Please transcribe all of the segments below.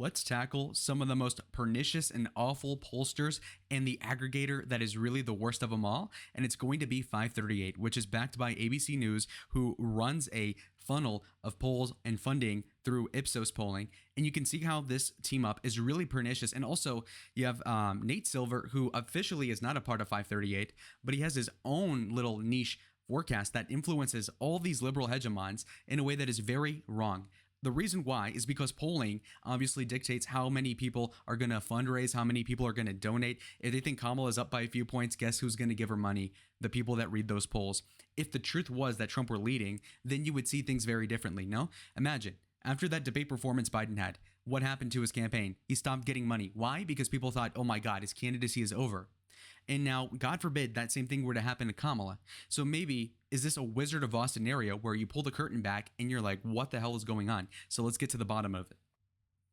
let's tackle some of the most pernicious and awful pollsters and the aggregator that is really the worst of them all. And it's going to be 538, which is backed by ABC News, who runs a funnel of polls and funding through Ipsos polling. And you can see how this team up is really pernicious. And also you have Nate Silver, who officially is not a part of 538, but he has his own little niche forecast that influences all these liberal hegemons in a way that is very wrong. The reason why is because polling obviously dictates how many people are going to fundraise, how many people are going to donate. If they think Kamala is up by a few points, guess who's going to give her money? The people that read those polls. If the truth was that Trump were leading, then you would see things very differently, no? Imagine, after that debate performance Biden had, what happened to his campaign? He stopped getting money. Why? Because people thought, oh my God, his candidacy is over. And now, God forbid, that same thing were to happen to Kamala. So maybe, is this a Wizard of Oz scenario where you pull the curtain back and you're like, what the hell is going on? So let's get to the bottom of it.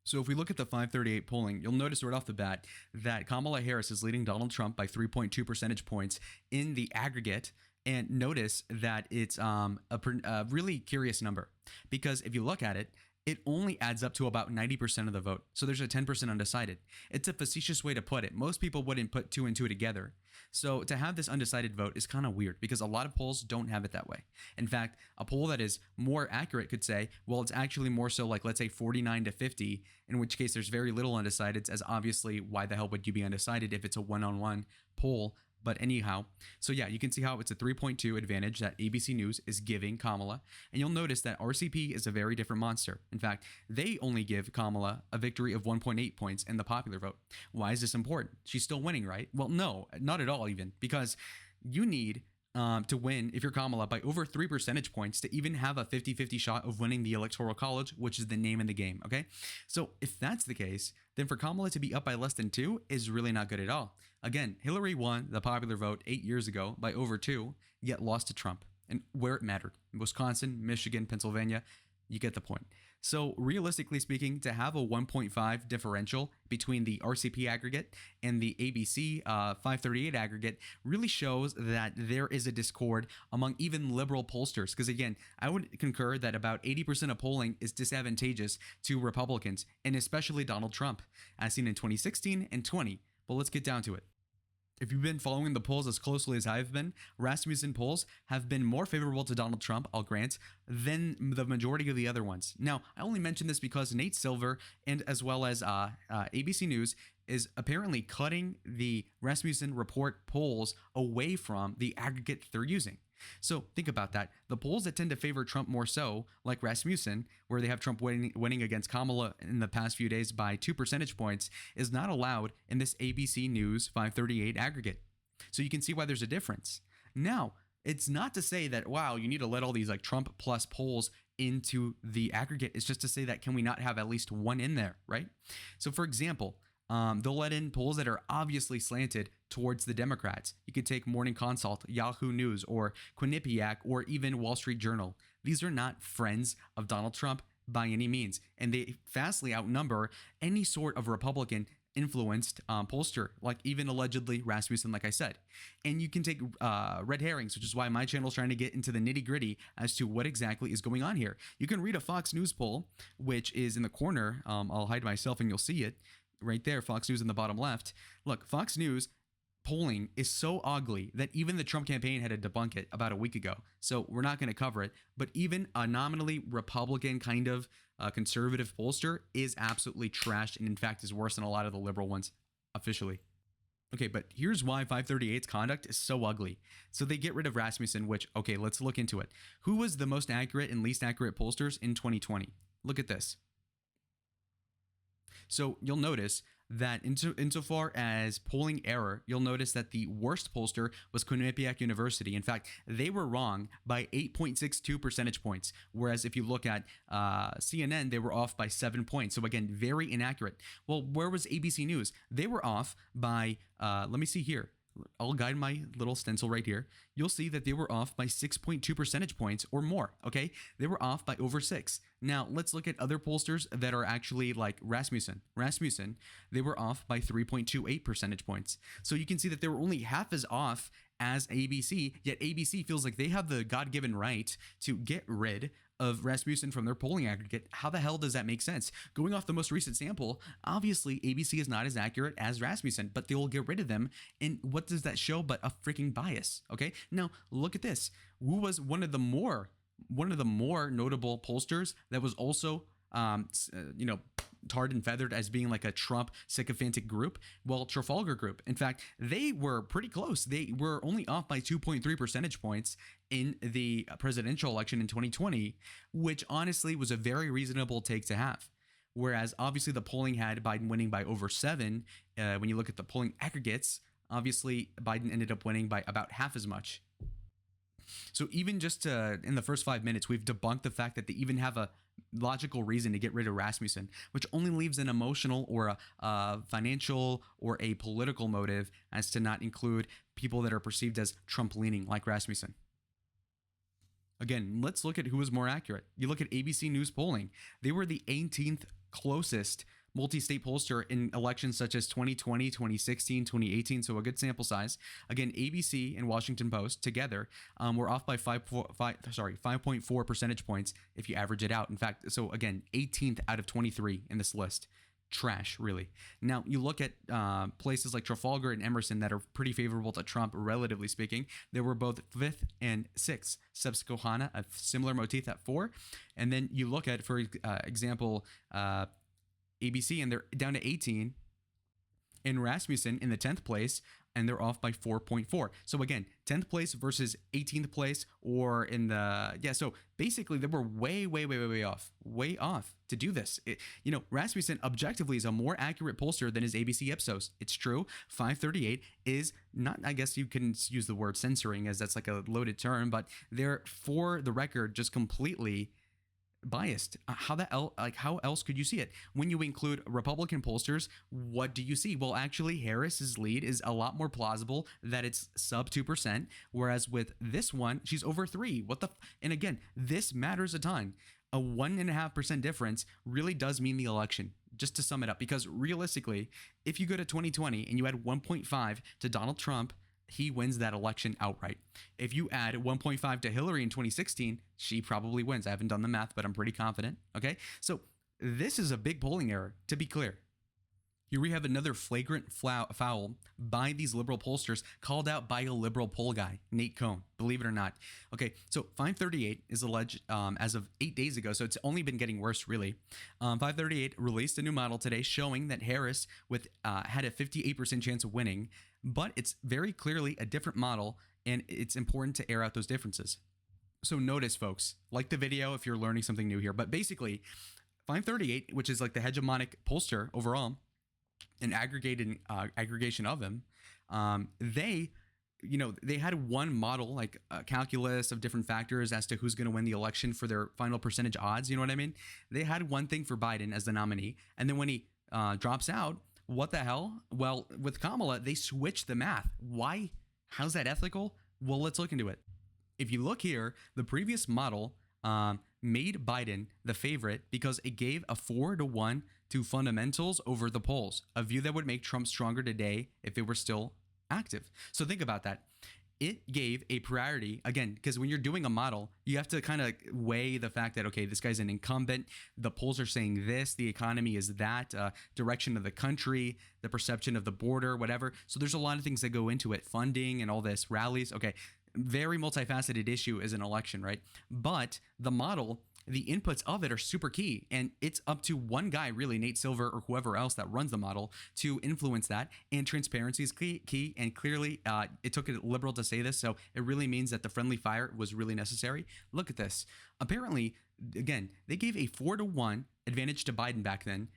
So if we look at the 538 polling, you'll notice right off the bat that Kamala Harris is leading Donald Trump by 3.2 percentage points in the aggregate. And notice that it's a really curious number, because if you look at it, it only adds up to about 90% of the vote. So there's a 10% undecided. It's a facetious way to put it. Most people wouldn't put two and two together. So to have this undecided vote is kind of weird, because a lot of polls don't have it that way. In fact, a poll that is more accurate could say, well, it's actually more so like, let's say 49 to 50, in which case there's very little undecideds, as obviously why the hell would you be undecided if it's a one-on-one poll? But anyhow, so yeah, you can see how it's a 3.2 advantage that ABC News is giving Kamala. And you'll notice that RCP is a very different monster. In fact, they only give Kamala a victory of 1.8 points in the popular vote. Why is this important? She's still winning, right? Well, no, not at all even, because you need to win, if you're Kamala, by over 3 percentage points to even have a 50-50 shot of winning the Electoral College, which is the name in the game, okay? So if that's the case, then for Kamala to be up by less than 2 is really not good at all. Again, Hillary won the popular vote 8 years ago by over 2, yet lost to Trump, and where it mattered. Wisconsin, Michigan, Pennsylvania, you get the point. So realistically speaking, to have a 1.5 differential between the RCP aggregate and the ABC 538 aggregate really shows that there is a discord among even liberal pollsters. Because again, I would concur that about 80% of polling is disadvantageous to Republicans, and especially Donald Trump, as seen in 2016 and 20. But let's get down to it. If you've been following the polls as closely as I've been, Rasmussen polls have been more favorable to Donald Trump, I'll grant, than the majority of the other ones. Now, I only mention this because Nate Silver and as well as ABC News is apparently cutting the Rasmussen report polls away from the aggregate they're using. So think about that. The polls that tend to favor Trump more so, like Rasmussen, where they have Trump winning against Kamala in the past few days by 2 percentage points, is not allowed in this ABC News 538 aggregate. So you can see why there's a difference. Now, it's not to say that, wow, you need to let all these like Trump plus polls into the aggregate. It's just to say that, can we not have at least one in there, right? So for example, they'll let in polls that are obviously slanted towards the Democrats. You could take Morning Consult, Yahoo News, or Quinnipiac, or even Wall Street Journal. These are not friends of Donald Trump by any means, and they vastly outnumber any sort of Republican influenced pollster, like even allegedly Rasmussen, like I said. And you can take red herrings, which is why my channel is trying to get into the nitty gritty as to what exactly is going on here. You can read a Fox News poll, which is in the corner. I'll hide myself and you'll see it. Right there, Fox News in the bottom left. Look, Fox News polling is so ugly that even the Trump campaign had to debunk it about a week ago. So we're not going to cover it. But even a nominally Republican kind of conservative pollster is absolutely trashed, and in fact is worse than a lot of the liberal ones officially. Okay, but here's why 538's conduct is so ugly. So they get rid of Rasmussen, which, okay, let's look into it. Who was the most accurate and least accurate pollsters in 2020? Look at this. So you'll notice that insofar as polling error, you'll notice that the worst pollster was Quinnipiac University. In fact, they were wrong by 8.62 percentage points. Whereas if you look at CNN, they were off by 7 points. So again, very inaccurate. Well, where was ABC News? They were off by, let me see here. I'll guide my little stencil right here. You'll see that they were off by 6.2 percentage points or more, okay? They were off by over 6. Now, let's look at other pollsters that are actually like Rasmussen. Rasmussen, they were off by 3.28 percentage points. So you can see that they were only half as off as ABC, yet ABC feels like they have the God-given right to get rid of Rasmussen from their polling aggregate. How the hell does that make sense? Going off the most recent sample, obviously ABC is not as accurate as Rasmussen, but they will get rid of them. And what does that show but a freaking bias? Okay, now look at this. Who was one of the more notable pollsters that was also tarred and feathered as being like a Trump sycophantic group? Well, Trafalgar Group. In fact, they were pretty close. They were only off by 2.3 percentage points in the presidential election in 2020, which honestly was a very reasonable take to have. Whereas obviously the polling had Biden winning by over 7. When you look at the polling aggregates, obviously Biden ended up winning by about half as much. So even just in the first 5 minutes, we've debunked the fact that they even have a logical reason to get rid of Rasmussen, which only leaves an emotional or a financial or a political motive as to not include people that are perceived as Trump-leaning like Rasmussen. Again, let's look at who was more accurate. You look at ABC News polling. They were the 18th closest multi-state pollster in elections such as 2020, 2016, 2018, so a good sample size. Again, ABC and Washington Post together were off by 5.4 percentage points if you average it out. In fact, so again, 18th out of 23 in this list. Trash, really. Now, you look at places like Trafalgar and Emerson that are pretty favorable to Trump, relatively speaking. They were both 5th and 6th. Susquehanna, a similar motif at 4. And then you look at, for example, ABC, and they're down to 18, and Rasmussen in the 10th place, and they're off by 4.4. So again, 10th place versus 18th place, or in the, so basically they were way off to do this. Rasmussen objectively is a more accurate pollster than his ABC Ipsos. It's true. 538 is not, I guess you can use the word censoring as that's like a loaded term, but they're, for the record, just completely biased. How else could you see it? When you include Republican pollsters, what do you see? Well, actually, Harris's lead is a lot more plausible that it's sub 2%, whereas with this one, she's over 3. And again, this matters a ton. A 1.5% difference really does mean the election. Just to sum it up, because realistically, if you go to 2020 and you add 1.5 to Donald Trump, he wins that election outright. If you add 1.5 to Hillary in 2016, she probably wins. I haven't done the math, but I'm pretty confident. Okay, so this is a big polling error, to be clear. Here we have another flagrant foul by these liberal pollsters, called out by a liberal poll guy, Nate Cohn, believe it or not. Okay, so 538 is alleged as of 8 days ago, so it's only been getting worse, really. 538 released a new model today showing that Harris had a 58% chance of winning, but it's very clearly a different model, and it's important to air out those differences. So notice, folks, like the video if you're learning something new here, but basically 538, which is like the hegemonic pollster overall, an aggregation of them, they had one model, like a calculus of different factors as to who's going to win the election for their final percentage odds. You know what I mean? They had one thing for Biden as the nominee, and then when he drops out, what the hell? Well, with Kamala, they switched the math. Why? How's that ethical? Well, let's look into it. If you look here, the previous model made Biden the favorite because it gave a 4-1 to fundamentals over the polls, a view that would make Trump stronger today if it were still active. So think about that. It gave a priority, again, because when you're doing a model, you have to kind of weigh the fact that, okay, this guy's an incumbent, the polls are saying this, the economy is that, direction of the country, the perception of the border, whatever. So there's a lot of things that go into it, funding and all this, rallies. Okay, very multifaceted issue is an election, right? But the model, the inputs of it are super key, and it's up to one guy, really, Nate Silver or whoever else that runs the model, to influence that. And transparency is key. And clearly, it took a liberal to say this, so it really means that the friendly fire was really necessary. Look at this. Apparently, again, they gave a 4-1 advantage to Biden back then.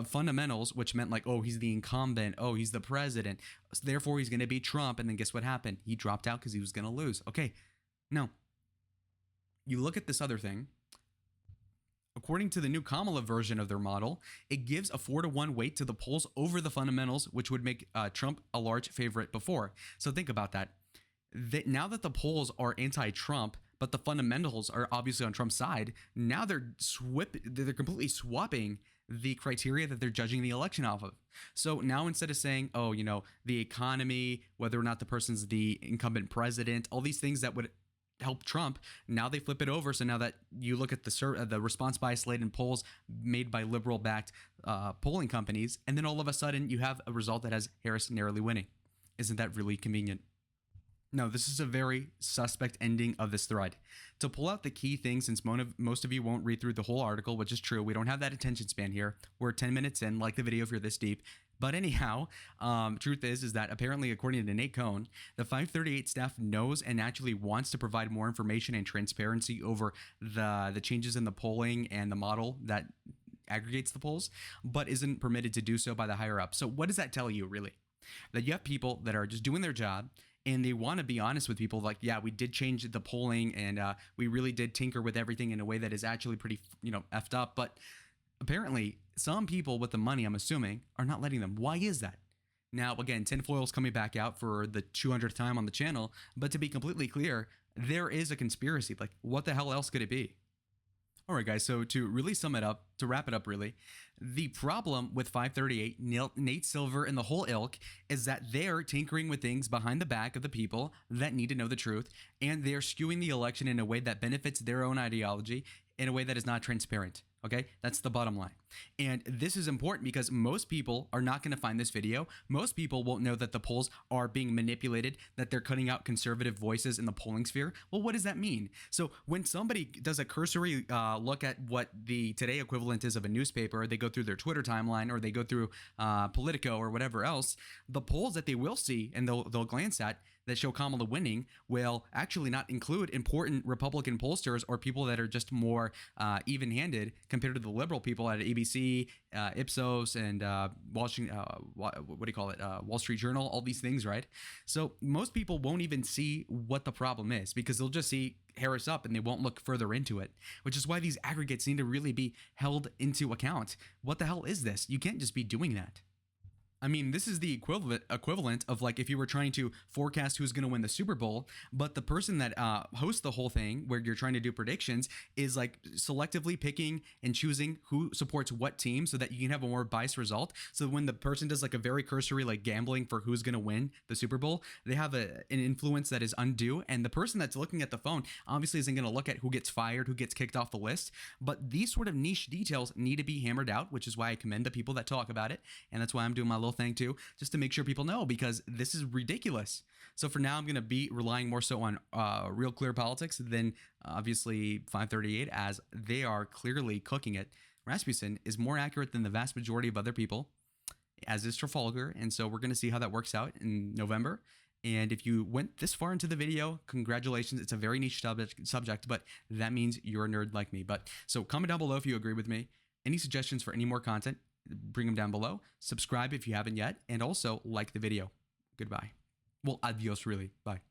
Fundamentals, which meant like, oh, he's the incumbent, oh, he's the president, so therefore he's going to beat Trump. And then guess what happened? He dropped out because he was going to lose. Okay, now you look at this other thing. According to the new Kamala version of their model, it gives a 4-1 weight to the polls over the fundamentals, which would make Trump a large favorite before. So think about that. Now that the polls are anti-Trump, but the fundamentals are obviously on Trump's side, now they're completely swapping the criteria that they're judging the election off of. So now instead of saying, oh, the economy, whether or not the person's the incumbent president, all these things that would help Trump. Now they flip it over. So now that you look at the response bias laden polls made by liberal backed polling companies, and then all of a sudden you have a result that has Harris narrowly winning. Isn't that really convenient? No, this is a very suspect ending of this thread. To pull out the key things, since most of you won't read through the whole article, which is true, we don't have that attention span here. We're 10 minutes in, like the video if you're this deep. But anyhow, truth is that apparently, according to Nate Cohn, the 538 staff knows and actually wants to provide more information and transparency over the changes in the polling and the model that aggregates the polls, but isn't permitted to do so by the higher up. So what does that tell you, really? That you have people that are just doing their job, and they want to be honest with people like, yeah, we did change the polling and we really did tinker with everything in a way that is actually pretty, effed up. But apparently some people with the money, I'm assuming, are not letting them. Why is that? Now, again, tinfoil's coming back out for the 200th time on the channel. But to be completely clear, there is a conspiracy. Like, what the hell else could it be? All right, guys, so to really sum it up, to wrap it up, really, the problem with 538, Nate Silver, and the whole ilk is that they're tinkering with things behind the back of the people that need to know the truth, and they're skewing the election in a way that benefits their own ideology in a way that is not transparent. Okay, that's the bottom line. And this is important because most people are not going to find this video. Most people won't know that the polls are being manipulated, that they're cutting out conservative voices in the polling sphere. Well, what does that mean? So when somebody does a cursory look at what the today equivalent is of a newspaper, they go through their Twitter timeline or they go through Politico or whatever else, the polls that they will see and they'll glance at that show Kamala winning will actually not include important Republican pollsters or people that are just more even-handed compared to the liberal people at ABC, Ipsos, and Wall Street Journal, all these things, right? So most people won't even see what the problem is because they'll just see Harris up and they won't look further into it, which is why these aggregates need to really be held into account. What the hell is this? You can't just be doing that. I mean, this is the equivalent of like if you were trying to forecast who's going to win the Super Bowl, but the person that hosts the whole thing where you're trying to do predictions is like selectively picking and choosing who supports what team so that you can have a more biased result. So when the person does like a very cursory like gambling for who's going to win the Super Bowl, they have an influence that is undue. And the person that's looking at the phone obviously isn't going to look at who gets fired, who gets kicked off the list. But these sort of niche details need to be hammered out, which is why I commend the people that talk about it. And that's why I'm doing my little thing too, just to make sure people know, because this is ridiculous. So for now, I'm going to be relying more so on Real Clear Politics than obviously 538, as they are clearly cooking it. Rasmussen is more accurate than the vast majority of other people, as is Trafalgar. And so we're going to see how that works out in November. And if you went this far into the video, congratulations. It's a very niche subject, but that means you're a nerd like me. But so comment down below if you agree with me. Any suggestions for any more content, bring them down below. Subscribe if you haven't yet, and also like the video. Goodbye. Well, adios, really. Bye.